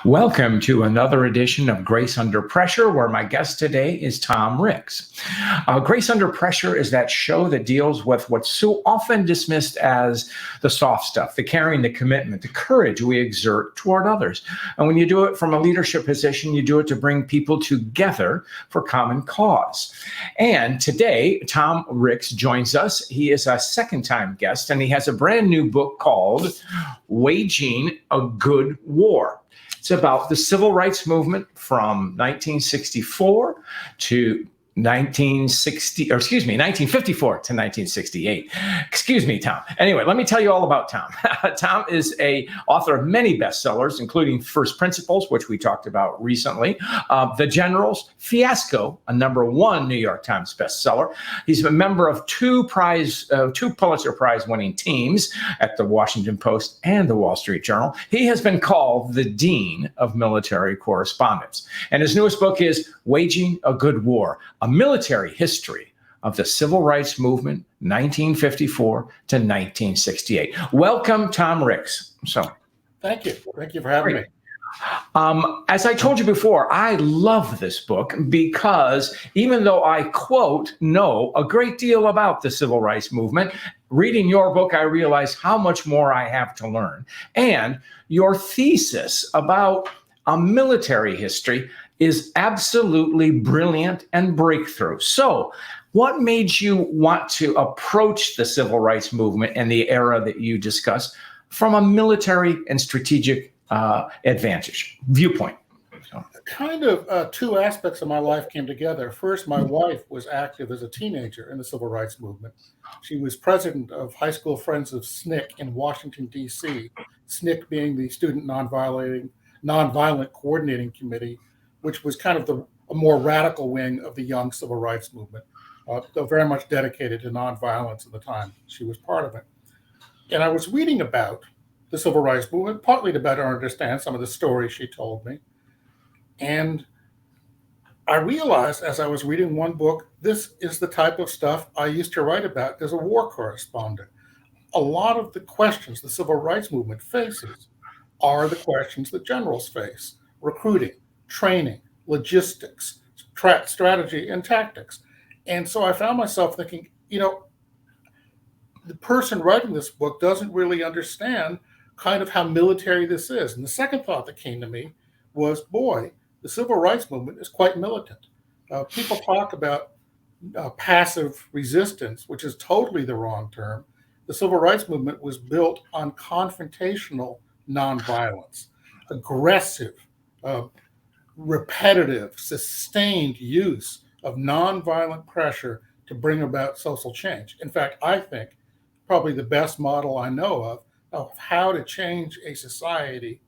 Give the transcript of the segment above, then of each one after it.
Welcome to another edition of Grace Under Pressure, where my guest today is Tom Ricks. Grace Under Pressure is that show that deals with what's so often dismissed as the soft stuff, the caring, the commitment, the courage we exert toward others. And when you do it from a leadership position, you do it to bring people together for common cause. And today, Tom Ricks joins us. He is a second-time guest, and he has a brand new book called Waging a Good War. It's about the civil rights movement from 1964 to 1954 to 1968. Excuse me, Tom. Anyway, let me tell you all about Tom. Tom is a author of many bestsellers, including First Principles, which we talked about recently, The Generals, Fiasco, a #1 New York Times bestseller. He's a member of two Pulitzer Prize winning teams at the Washington Post and the Wall Street Journal. He has been called the Dean of Military Correspondence. And his newest book is Waging a Good War, a military history of the civil rights movement, 1954 to 1968. Welcome, Tom Ricks. Thank you. Thank you for having me. As I told you before, I love this book because even though I, quote, know a great deal about the civil rights movement, reading your book, I realize how much more I have to learn. And your thesis about a military history is absolutely brilliant and breakthrough. So what made you want to approach the civil rights movement and the era that you discuss from a military and strategic viewpoint? Kind of two aspects of my life came together. First, my wife was active as a teenager in the civil rights movement. She was president of High School Friends of SNCC in Washington, D.C., SNCC being the Student Nonviolent Coordinating Committee, which was kind of a more radical wing of the young civil rights movement, though very much dedicated to nonviolence at the time she was part of it. And I was reading about the civil rights movement, partly to better understand some of the stories she told me. And I realized as I was reading one book, this is the type of stuff I used to write about as a war correspondent. A lot of the questions the civil rights movement faces are the questions that generals face: recruiting, training, logistics, strategy, and tactics. And so I found myself thinking, the person writing this book doesn't really understand kind of how military this is. And the second thought that came to me was, boy, the civil rights movement is quite militant. People talk about passive resistance, which is totally the wrong term. The civil rights movement was built on confrontational nonviolence, aggressive, repetitive, sustained use of nonviolent pressure to bring about social change. In fact, I think probably the best model I know of how to change a society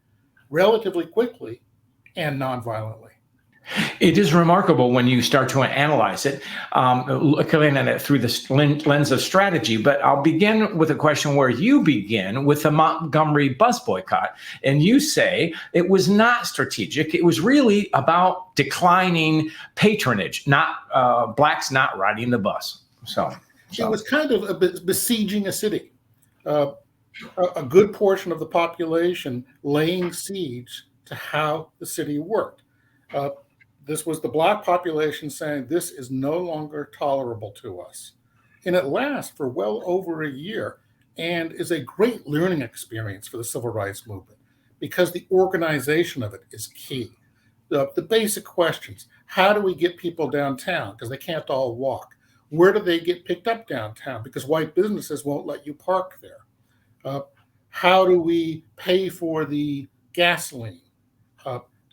relatively quickly and nonviolently. It is remarkable when you start to analyze it, looking at it through the lens of strategy. But I'll begin with a question where you begin with the Montgomery bus boycott. And you say it was not strategic. It was really about declining patronage, not blacks not riding the bus. So it was kind of besieging a city. A good portion of the population laying siege to how the city worked. This was the black population saying this is no longer tolerable to us. And it lasts for well over a year and is a great learning experience for the civil rights movement because the organization of it is key. The basic questions: how do we get people downtown because they can't all walk? Where do they get picked up downtown because white businesses won't let you park there? How do we pay for the gasoline?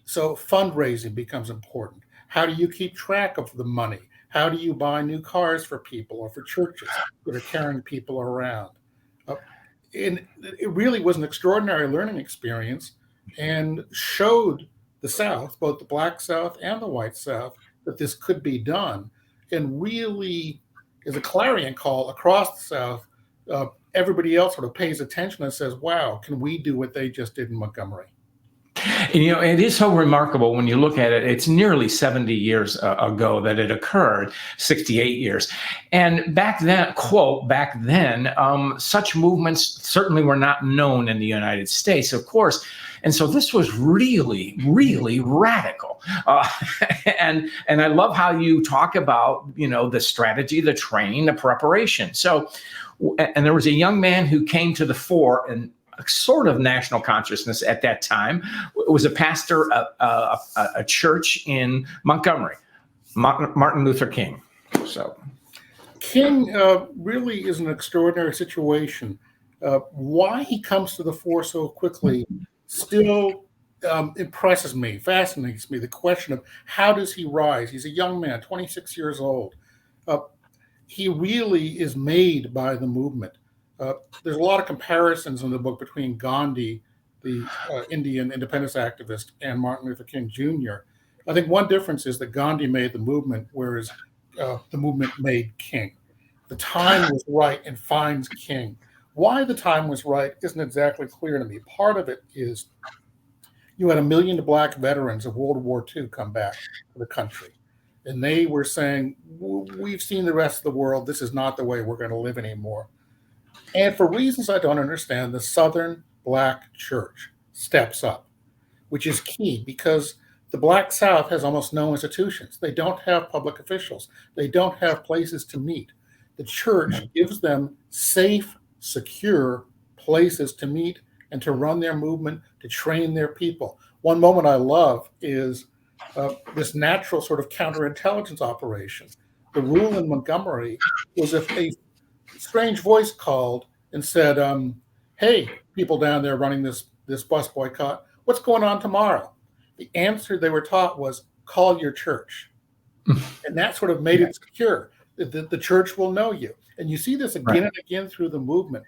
So fundraising becomes important. How do you keep track of the money? How do you buy new cars for people or for churches that are carrying people around? And it really was an extraordinary learning experience and showed the South, both the Black South and the White South, that this could be done, and really is a clarion call across the South. Everybody else sort of pays attention and says, wow, can we do what they just did in Montgomery? And, it is so remarkable when you look at it. It's nearly 70 years ago that it occurred, 68 years. And back then, quote, back then, such movements certainly were not known in the United States, of course. And so this was really, really radical. And I love how you talk about, the strategy, the training, the preparation. So, and there was a young man who came to the fore and sort of national consciousness at that time. It was a pastor of a church in Montgomery, Martin Luther King. So King really is an extraordinary situation. Why he comes to the fore so quickly still impresses me, fascinates me. The question of how does he rise? He's a young man, 26 years old. He really is made by the movement. There's a lot of comparisons in the book between Gandhi, the Indian independence activist, and Martin Luther King Jr. I think one difference is that Gandhi made the movement, whereas the movement made King. The time was right and finds King. Why the time was right isn't exactly clear to me. Part of it is you had 1 million Black veterans of World War II come back to the country. And they were saying, we've seen the rest of the world. This is not the way we're going to live anymore. And for reasons I don't understand, the Southern Black church steps up, which is key because the Black South has almost no institutions. They don't have public officials. They don't have places to meet. The church gives them safe, secure places to meet and to run their movement, to train their people. One moment I love is this natural sort of counterintelligence operation. The rule in Montgomery was if a strange voice called and said, hey, people down there running this bus boycott, what's going on tomorrow? The answer they were taught was, call your church. And that sort of made it secure. The church will know you. And you see this again and again through the movement,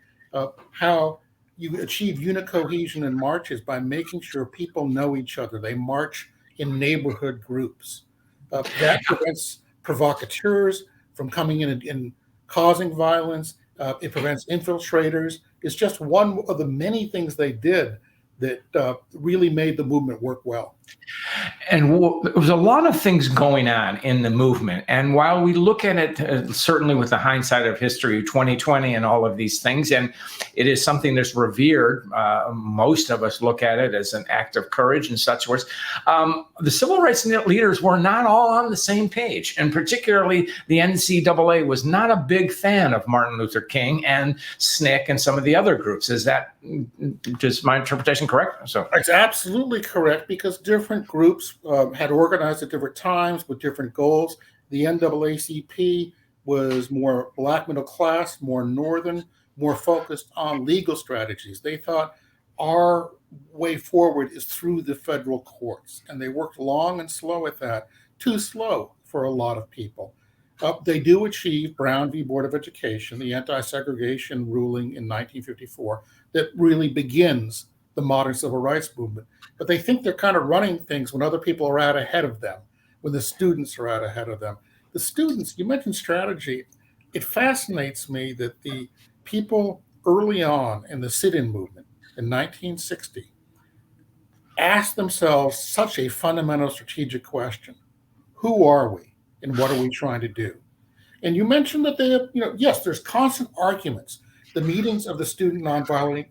how you achieve unit cohesion in marches by making sure people know each other. They march in neighborhood groups. That prevents provocateurs from coming in and causing violence. It prevents infiltrators. It's just one of the many things they did that really made the movement work well. And there was a lot of things going on in the movement. And while we look at it, certainly with the hindsight of history, 2020 and all of these things, and it is something that's revered, most of us look at it as an act of courage and such words. The civil rights leaders were not all on the same page. And particularly the NCAA was not a big fan of Martin Luther King and SNCC and some of the other groups. Is that just my interpretation correct? So it's absolutely correct, because different groups had organized at different times with different goals. The NAACP was more Black middle class, more northern, more focused on legal strategies. They thought our way forward is through the federal courts, and they worked long and slow at that, too slow for a lot of people. They do achieve Brown v. Board of Education, the anti-segregation ruling in 1954 that really begins the modern civil rights movement. But they think they're kind of running things when other people are out ahead of them, when the students are out ahead of them. The students, you mentioned strategy. It fascinates me that the people early on in the sit-in movement in 1960 asked themselves such a fundamental strategic question. Who are we and what are we trying to do? And you mentioned that they have, yes, there's constant arguments. The meetings of the Student Nonviolent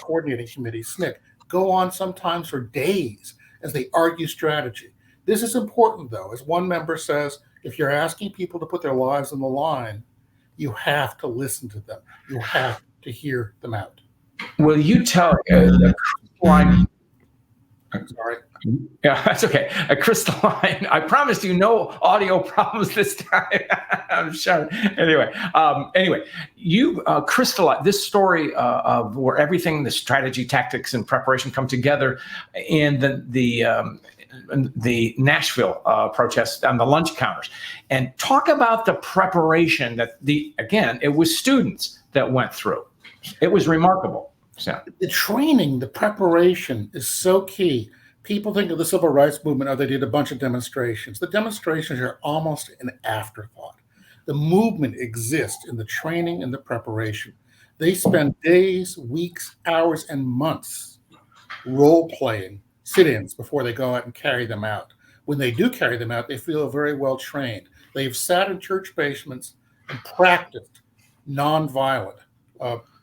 Coordinating Committee, SNCC, go on sometimes for days as they argue strategy. This is important, though. As one member says, if you're asking people to put their lives on the line, you have to listen to them. You have to hear them out. Will you tell line? Sorry. Yeah, that's okay. A crystalline. I promised you no audio problems this time. I'm sure. Anyway, you crystallize this story of where everything, the strategy, tactics, and preparation come together in the Nashville protests on the lunch counters, and talk about the preparation that it was students that went through. It was remarkable. So the training, the preparation is so key. People think of the civil rights movement, they did a bunch of demonstrations. The demonstrations are almost an afterthought. The movement exists in the training and the preparation. They spend days, weeks, hours, and months role-playing sit-ins before they go out and carry them out. When they do carry them out, they feel very well trained. They've sat in church basements and practiced nonviolent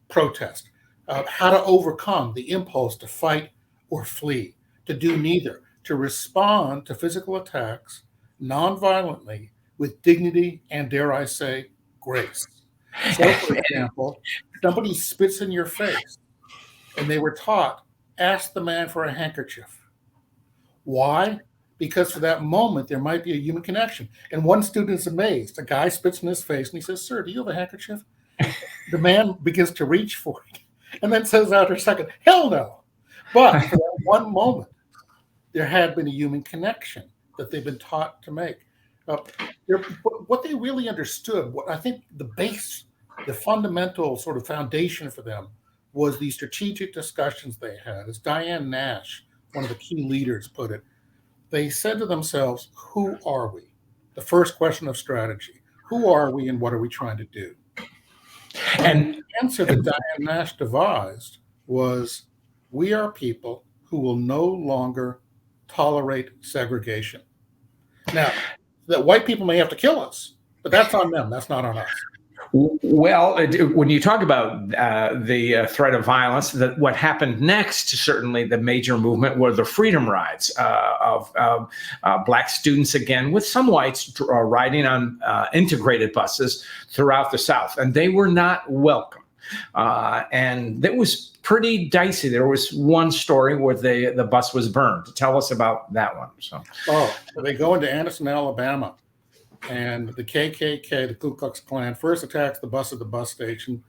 protest, how to overcome the impulse to fight or flee, to do neither, to respond to physical attacks nonviolently with dignity and, dare I say, grace. So, for example, somebody spits in your face and they were taught, ask the man for a handkerchief. Why? Because for that moment, there might be a human connection. And one student is amazed. A guy spits in his face and he says, sir, do you have a handkerchief? The man begins to reach for it and then says after a second, hell no. But for that one moment, there had been a human connection that they've been taught to make. What they really understood, what I think the base, the fundamental sort of foundation for them was the strategic discussions they had. As Diane Nash, one of the key leaders, put it, they said to themselves, who are we? The first question of strategy. Who are we and what are we trying to do? And the answer that Diane Nash devised was, we are people who will no longer tolerate segregation. Now, that white people may have to kill us, but that's on them. That's not on us. Well, when you talk about the threat of violence, what happened next, certainly the major movement were the freedom rides of Black students, again, with some whites riding on integrated buses throughout the South. And they were not welcome. And it was pretty dicey. There was one story where the bus was burned. Tell us about that one. So they go into Anderson, Alabama. And the KKK, the Ku Klux Klan, first attacks the bus at the bus station,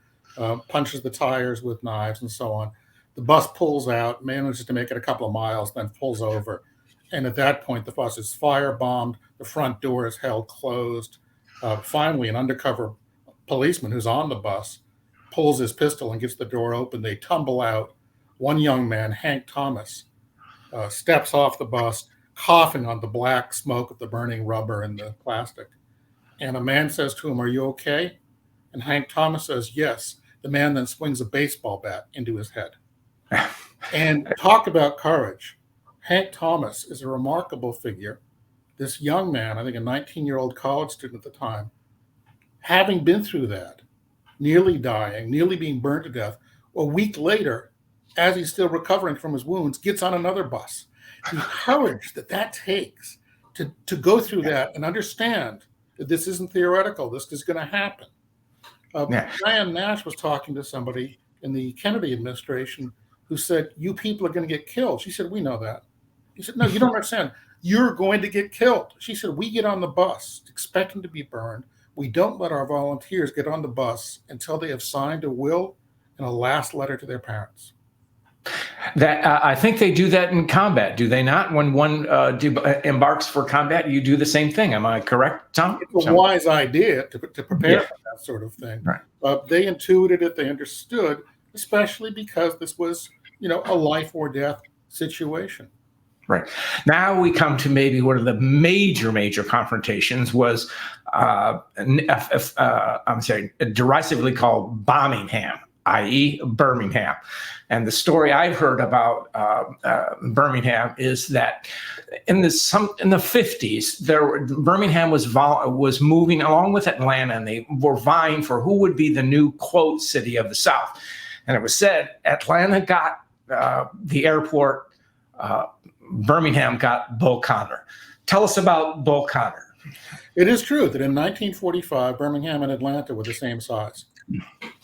punches the tires with knives and so on. The bus pulls out, manages to make it a couple of miles, then pulls over. And at that point, the bus is firebombed. The front door is held closed. Finally, an undercover policeman who's on the bus pulls his pistol and gets the door open. They tumble out. One young man, Hank Thomas, steps off the bus, coughing on the black smoke of the burning rubber and the plastic. And a man says to him, are you okay? And Hank Thomas says, yes. The man then swings a baseball bat into his head. And talk about courage. Hank Thomas is a remarkable figure. This young man, I think a 19-year-old college student at the time, having been through that, nearly dying, nearly being burned to death, a week later, as he's still recovering from his wounds, gets on another bus. The courage that takes to go through that and understand that this isn't theoretical, this is going to happen. Diane Nash was talking to somebody in the Kennedy administration who said, you people are going to get killed. She said, we know that. He said, no, you don't understand. You're going to get killed. She said, we get on the bus expecting to be burned. We don't let our volunteers get on the bus until they have signed a will and a last letter to their parents. That I think they do that in combat, do they not? When one embarks for combat, you do the same thing. Am I correct, Tom? It's a wise idea to prepare for that sort of thing. Right. They intuited it, they understood, especially because this was, a life or death situation. Right. Now we come to maybe one of the major confrontations was, derisively called Birmingham, i.e. Birmingham. And the story I've heard about Birmingham is that in the 50s, Birmingham was moving along with Atlanta, and they were vying for who would be the new quote city of the South. And it was said Atlanta got the airport, Birmingham got Bull Connor. Tell us about Bull Connor. It is true that in 1945, Birmingham and Atlanta were the same size.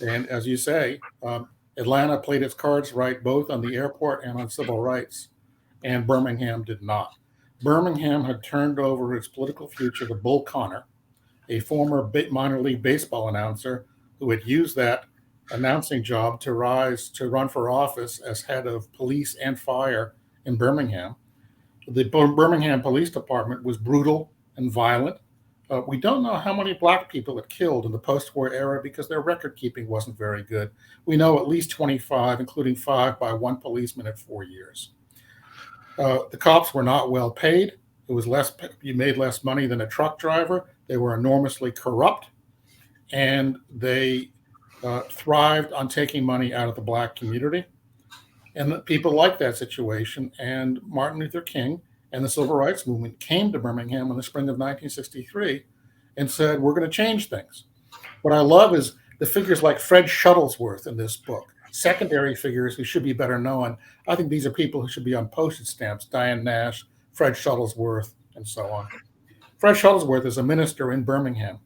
And as you say, Atlanta played its cards right, both on the airport and on civil rights, and Birmingham did not. Birmingham had turned over its political future to Bull Connor, a former minor league baseball announcer who had used that announcing job to run for office as head of police and fire in Birmingham. The Birmingham Police Department was brutal and violent. We don't know how many Black people it killed in the post-war era because their record keeping wasn't very good. We know at least 25, including 5 by one policeman at 4 years. The cops were not well paid. It was you made less money than a truck driver. They were enormously corrupt, and they thrived on taking money out of the Black community. And people liked that situation. And Martin Luther King and the Civil Rights Movement came to Birmingham in the spring of 1963 and said, we're going to change things. What I love is the figures like Fred Shuttlesworth in this book, secondary figures who should be better known. I think these are people who should be on postage stamps: Diane Nash, Fred Shuttlesworth, and so on. Fred Shuttlesworth is a minister in Birmingham,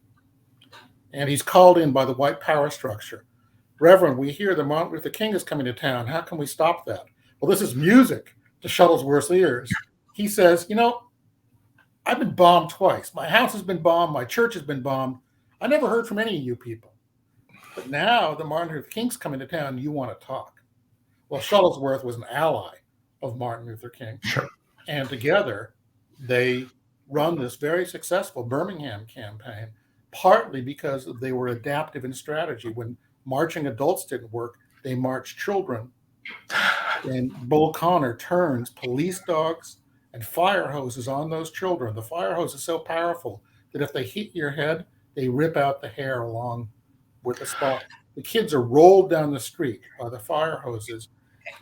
and he's called in by the white power structure. Reverend, we hear that Martin Luther King is coming to town. How can we stop that? Well, this is music to Shuttlesworth's ears. He says, I've been bombed twice. My house has been bombed. My church has been bombed. I never heard from any of you people. But now that Martin Luther King's coming to town, you want to talk. Well, Shuttlesworth was an ally of Martin Luther King. Sure. And together, they run this very successful Birmingham campaign, partly because they were adaptive in strategy. When marching adults didn't work, they marched children. And Bull Connor turns police dogs and fire hoses on those children. The fire hose is so powerful that if they hit your head, they rip out the hair along with the spot. The kids are rolled down the street by the fire hoses,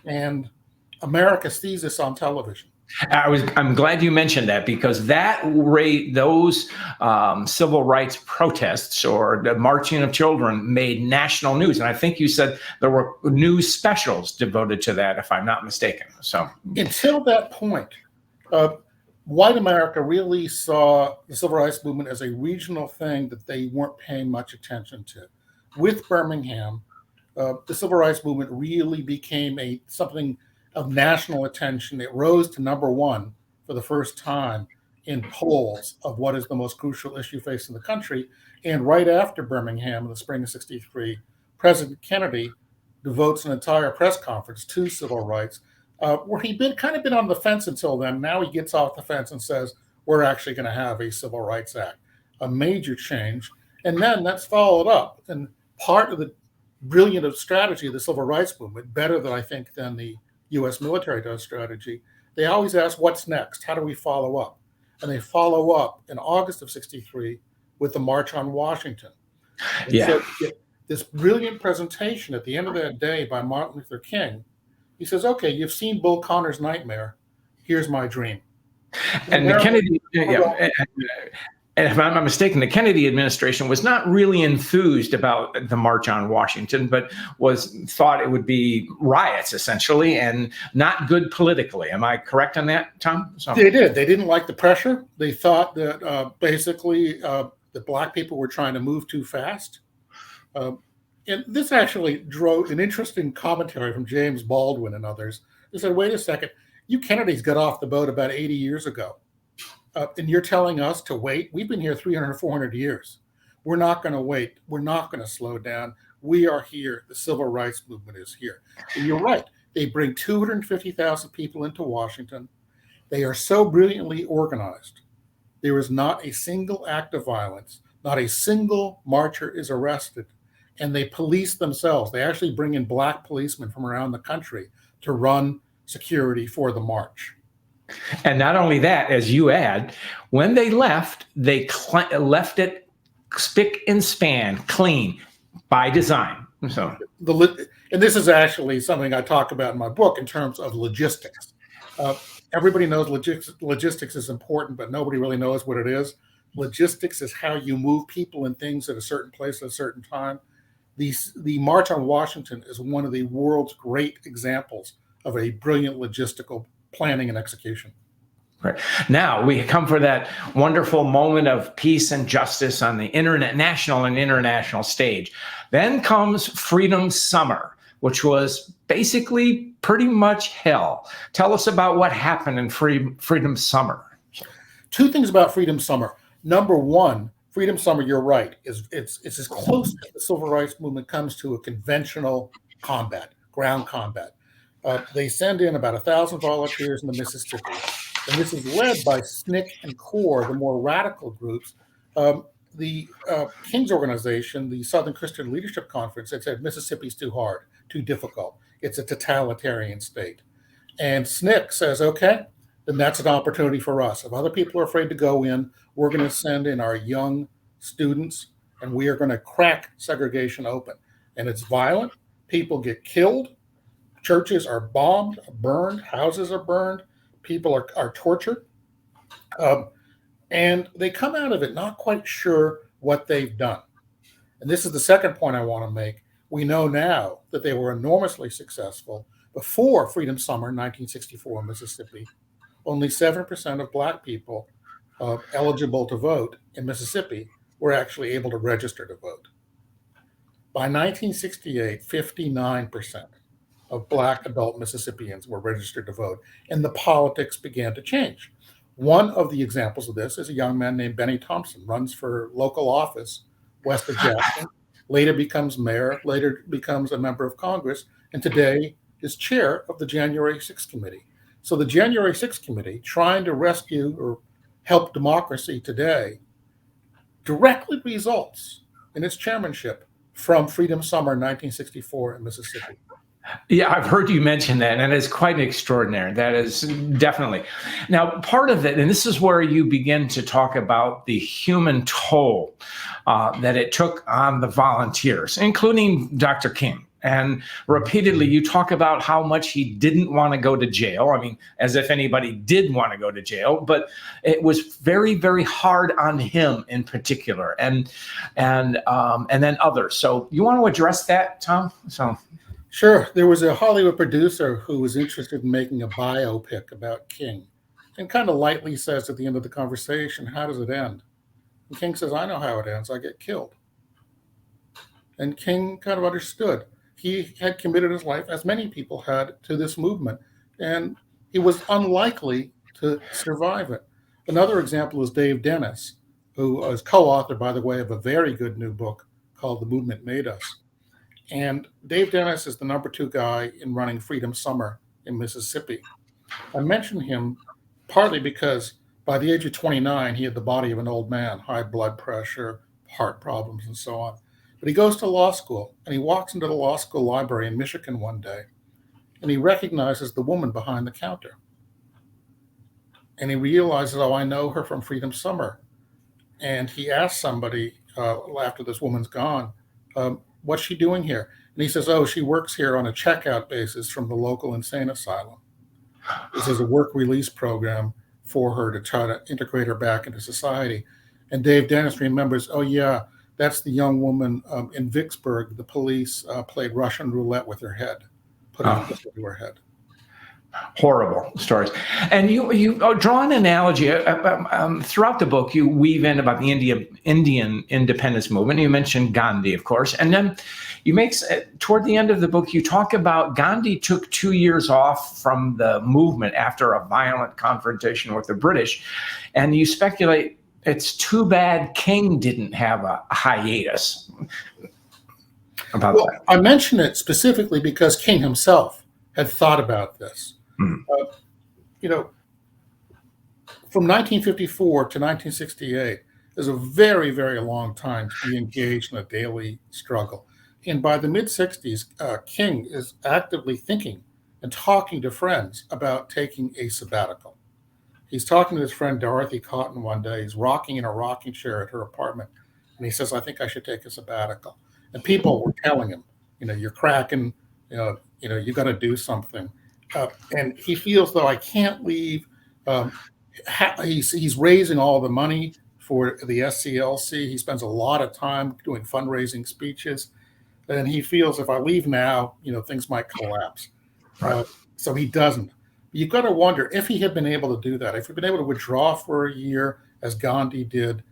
and America sees this on television. I'm glad you mentioned that, because those civil rights protests or the marching of children made national news, and I think you said there were news specials devoted to that, if I'm not mistaken. So until that point, white America really saw the civil rights movement as a regional thing that they weren't paying much attention to. With Birmingham, the civil rights movement really became something of national attention. It rose to number one for the first time in polls of what is the most crucial issue facing the country. And right after Birmingham in the spring of '63, President Kennedy devotes an entire press conference to civil rights, where he'd kind of been on the fence until then. Now he gets off the fence and says, we're actually going to have a Civil Rights Act, a major change. And then that's followed up. And part of the brilliant strategy of the civil rights movement, better than I think than the U.S. military does strategy, they always ask, what's next? How do we follow up? And they follow up in August of '63 with the March on Washington. And so this brilliant presentation at the end of that day by Martin Luther King, he says, okay, you've seen Bull Connor's nightmare. Here's my dream. And the Kennedy, and if I'm not mistaken, the Kennedy administration was not really enthused about the March on Washington, but thought it would be riots, essentially, and not good politically. Am I correct on that, Tom? So. They did. They didn't like the pressure. They thought that basically the Black people were trying to move too fast. And this actually drove an interesting commentary from James Baldwin and others. They said, wait a second, you Kennedys got off the boat about 80 years ago. And you're telling us to wait? We've been here 300 or 400 years. We're not going to wait. We're not going to slow down. We are here. The civil rights movement is here. And you're right. They bring 250,000 people into Washington. They are so brilliantly organized. There is not a single act of violence. Not a single marcher is arrested. And they police themselves. They actually bring in Black policemen from around the country to run security for the march. And not only that, as you add, when they left, they left it spick and span, clean, by design. So, and this is actually something I talk about in my book in terms of logistics. Everybody knows logistics is important, but nobody really knows what it is. Logistics is how you move people and things at a certain place at a certain time. The March on Washington is one of the world's great examples of a brilliant logistical planning and execution. Right. Now we come for that wonderful moment of peace and justice on the national and international stage. Then comes Freedom Summer, which was basically pretty much hell. Tell us about what happened in Freedom Summer. Two things about Freedom Summer. Number one, Freedom Summer, you're right, it's as close as the civil rights movement comes to a conventional combat, ground combat. They send in about 1,000 volunteers in the Mississippi, and this is led by SNCC and CORE, the more radical groups. The King's organization, the Southern Christian Leadership Conference, had said Mississippi's too hard, too difficult. It's a totalitarian state. And SNCC says, okay, then that's an opportunity for us. If other people are afraid to go in, we're going to send in our young students, and we are going to crack segregation open. And it's violent. People get killed. Churches are bombed, burned, houses are burned, people are tortured. And they come out of it not quite sure what they've done. And this is the second point I want to make. We know now that they were enormously successful. Before Freedom Summer 1964 in Mississippi, only 7% of Black people eligible to vote in Mississippi were actually able to register to vote. By 1968, 59% of Black adult Mississippians were registered to vote, and the politics began to change. One of the examples of this is a young man named Benny Thompson, runs for local office west of Jackson, later becomes mayor, later becomes a member of Congress, and today is chair of the January 6th Committee. So the January 6th Committee, trying to rescue or help democracy today, directly results in its chairmanship from Freedom Summer 1964 in Mississippi. Yeah, I've heard you mention that, and it's quite extraordinary. That is definitely. Now, part of it, and this is where you begin to talk about the human toll that it took on the volunteers, including Dr. King. And repeatedly, you talk about how much he didn't want to go to jail. I mean, as if anybody did want to go to jail, but it was very, very hard on him in particular, and then others. So, you want to address that, Tom? Sure. There was a Hollywood producer who was interested in making a biopic about King and kind of lightly says at the end of the conversation, how does it end? And King says, I know how it ends. I get killed. And King kind of understood. He had committed his life, as many people had, to this movement, and he was unlikely to survive it. Another example is Dave Dennis, who is co-author, by the way, of a very good new book called The Movement Made Us. And Dave Dennis is the number 2 guy in running Freedom Summer in Mississippi. I mention him partly because by the age of 29, he had the body of an old man, high blood pressure, heart problems, and so on. But he goes to law school, and he walks into the law school library in Michigan one day, and he recognizes the woman behind the counter. And he realizes, oh, I know her from Freedom Summer. And he asks somebody after this woman's gone, what's she doing here? And he says, oh, she works here on a checkout basis from the local insane asylum. This is a work release program for her to try to integrate her back into society. And Dave Dennis remembers, oh, yeah, that's the young woman in Vicksburg. The police played Russian roulette with her head, put a pistol to her head. Horrible stories. And you draw an analogy throughout the book. You weave in about the Indian independence movement. You mentioned Gandhi, of course, and then you make toward the end of the book you talk about Gandhi took 2 years off from the movement after a violent confrontation with the British, and you speculate it's too bad King didn't have a hiatus about that. I mention it specifically because King himself had thought about this. From 1954 to 1968 is a very, very long time to be engaged in a daily struggle. And by the mid-60s, King is actively thinking and talking to friends about taking a sabbatical. He's talking to his friend Dorothy Cotton one day. He's rocking in a rocking chair at her apartment. And he says, I think I should take a sabbatical. And people were telling him, you're cracking, you got to do something. And he feels, though, I can't leave. He's raising all the money for the SCLC. He spends a lot of time doing fundraising speeches. And he feels if I leave now, things might collapse. So he doesn't. You've got to wonder if he had been able to do that, if he'd been able to withdraw for a year, as Gandhi did,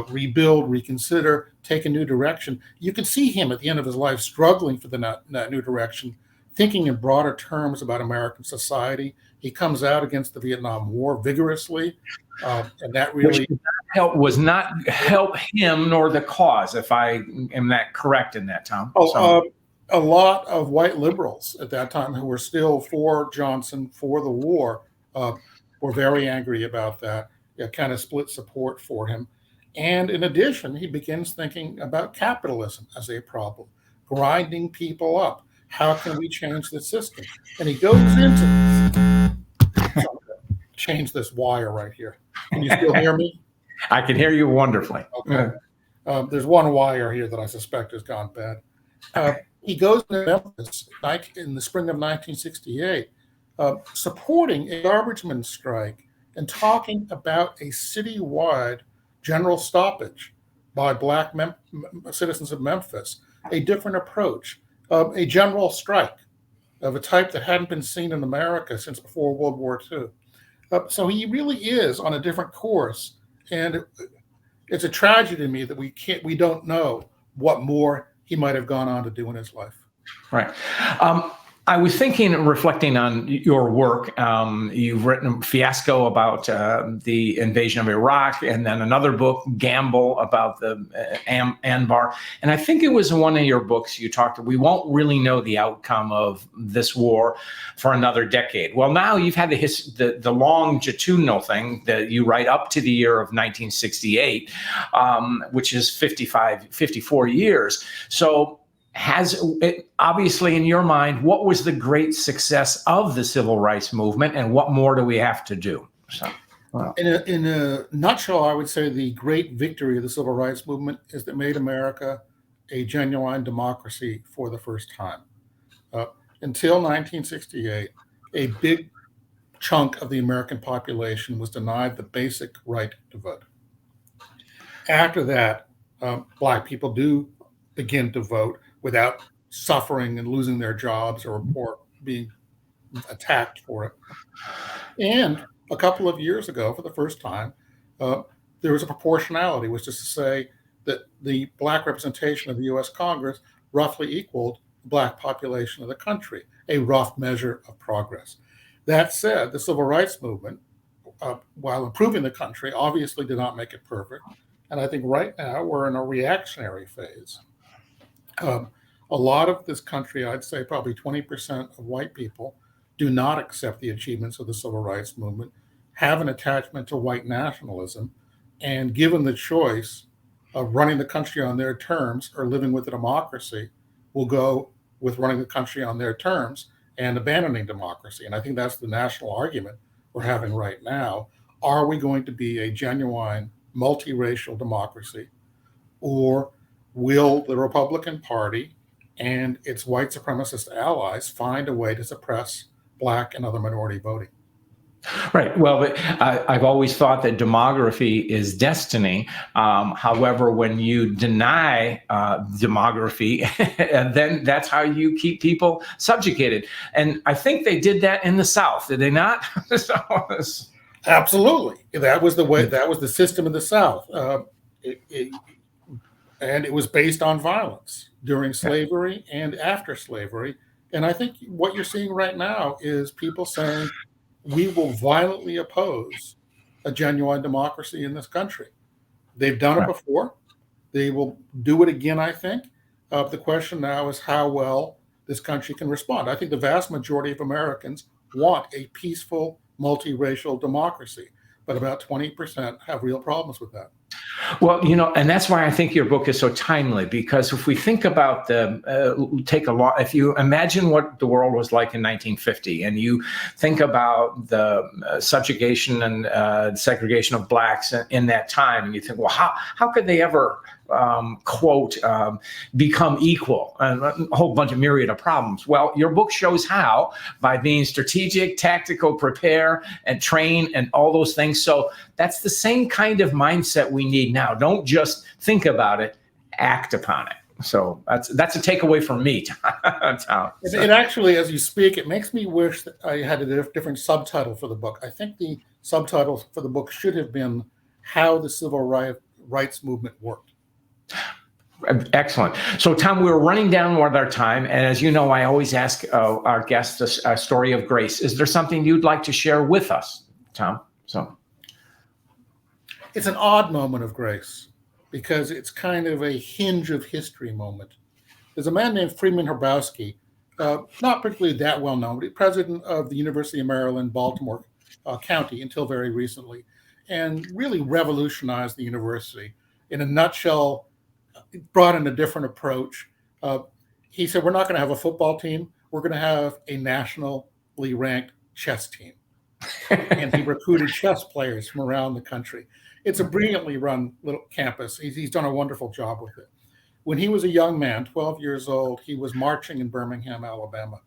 rebuild, reconsider, take a new direction. You could see him at the end of his life struggling for that new direction, thinking in broader terms about American society. He comes out against the Vietnam War vigorously, and that really was not help him nor the cause, if I am that correct in that, Tom. A lot of white liberals at that time who were still for Johnson, for the war, were very angry about that. Kind of split support for him. And in addition, he begins thinking about capitalism as a problem, grinding people up. How can we change the system? And he goes into change this wire right here. Can you still hear me? I can hear you wonderfully. Okay. There's one wire here that I suspect has gone bad. He goes to Memphis in the spring of 1968, supporting a garbageman strike and talking about a citywide general stoppage by Black citizens of Memphis, a different approach, a general strike of a type that hadn't been seen in America since before World War II. So he really is on a different course, and it's a tragedy to me that we don't know what more he might have gone on to do in his life. Right. I was thinking, reflecting on your work. You've written Fiasco about the invasion of Iraq, and then another book, Gamble, about the Anbar. And I think it was one of your books you talked. We won't really know the outcome of this war for another decade. Well, now you've had the longitudinal thing that you write up to the year of 1968, which is 54 years. So, has it, obviously, in your mind, what was the great success of the civil rights movement, and what more do we have to do? So, well. In a nutshell, I would say the great victory of the civil rights movement is that made America a genuine democracy for the first time. Until 1968, a big chunk of the American population was denied the basic right to vote. After that, Black people do begin to vote without suffering and losing their jobs or being attacked for it. And a couple of years ago, for the first time, there was a proportionality, which is to say that the Black representation of the U.S. Congress roughly equaled the Black population of the country, a rough measure of progress. That said, the civil rights movement, while improving the country, obviously did not make it perfect. And I think right now we're in a reactionary phase. A lot of this country, I'd say probably 20% of white people, do not accept the achievements of the civil rights movement, have an attachment to white nationalism, and given the choice of running the country on their terms or living with a democracy, will go with running the country on their terms and abandoning democracy. And I think that's the national argument we're having right now. Are we going to be a genuine multiracial democracy, or will the Republican Party and its white supremacist allies find a way to suppress Black and other minority voting? Right. Well, I've always thought that demography is destiny. However, when you deny demography, then that's how you keep people subjugated. And I think they did that in the South, did they not? Absolutely. That was the way. That was the system in the South. And it was based on violence during slavery and after slavery. And I think what you're seeing right now is people saying, we will violently oppose a genuine democracy in this country. They've done it before. They will do it again, I think. The question now is how well this country can respond. I think the vast majority of Americans want a peaceful, multiracial democracy, but about 20% have real problems with that. Well, and that's why I think your book is so timely, because if we think about if you imagine what the world was like in 1950, and you think about the subjugation and segregation of Blacks in that time, and you think, well, how could they ever, quote, become equal, and a whole bunch of myriad of problems? Well, your book shows how, by being strategic, tactical, prepare, and train, and all those things. So that's the same kind of mindset we need now. Don't just think about it, act upon it. So that's a takeaway from me, Tom. It actually, as you speak, it makes me wish that I had a different subtitle for the book. I think the subtitle for the book should have been How the Civil Rights Movement Worked. Excellent. So, Tom, we're running down with our time. And as you know, I always ask our guests a story of grace. Is there something you'd like to share with us, Tom? So, it's an odd moment of grace because it's kind of a hinge of history moment. There's a man named Freeman Hrabowski, not particularly that well known, but president of the University of Maryland, Baltimore County until very recently, and really revolutionized the university. In a nutshell, brought in a different approach. He said, we're not going to have a football team. We're going to have a nationally ranked chess team. And he recruited chess players from around the country. It's a brilliantly run little campus. He's done a wonderful job with it. When he was a young man, 12 years old, he was marching in Birmingham, Alabama.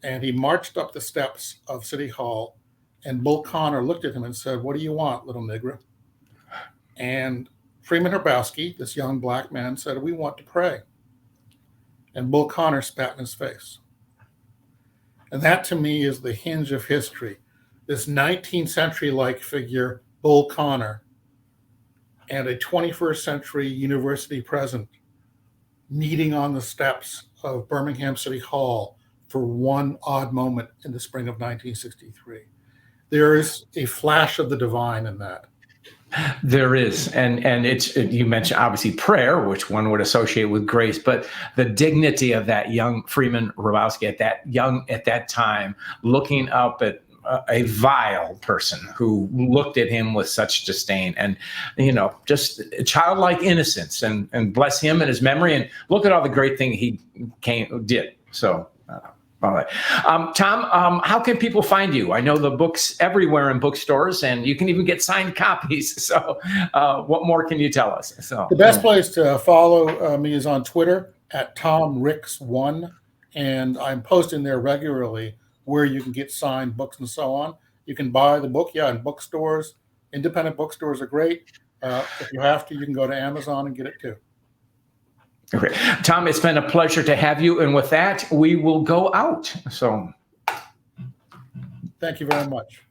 And he marched up the steps of City Hall, and Bull Connor looked at him and said, "What do you want, little nigger?" And Freeman Hrabowski, this young black man, said, "We want to pray." And Bull Connor spat in his face. And that, to me, is the hinge of history. This 19th century-like figure, Bull Connor, and a 21st century university president meeting on the steps of Birmingham City Hall for one odd moment in the spring of 1963. There is a flash of the divine in that. There is, and you mentioned obviously prayer, which one would associate with grace, but the dignity of that young Freeman Hrabowski at that time, looking up at a vile person who looked at him with such disdain, and just childlike innocence, and bless him and his memory, and look at all the great thing he did. So. All right. Tom, how can people find you? I know the book's everywhere in bookstores, and you can even get signed copies. So what more can you tell us? So the best place to follow me is on Twitter at TomRicks1, and I'm posting there regularly where you can get signed books and so on. You can buy the book, in bookstores. Independent bookstores are great. If you have to, you can go to Amazon and get it too. Okay. Tom, it's been a pleasure to have you. And with that, we will go out. So thank you very much.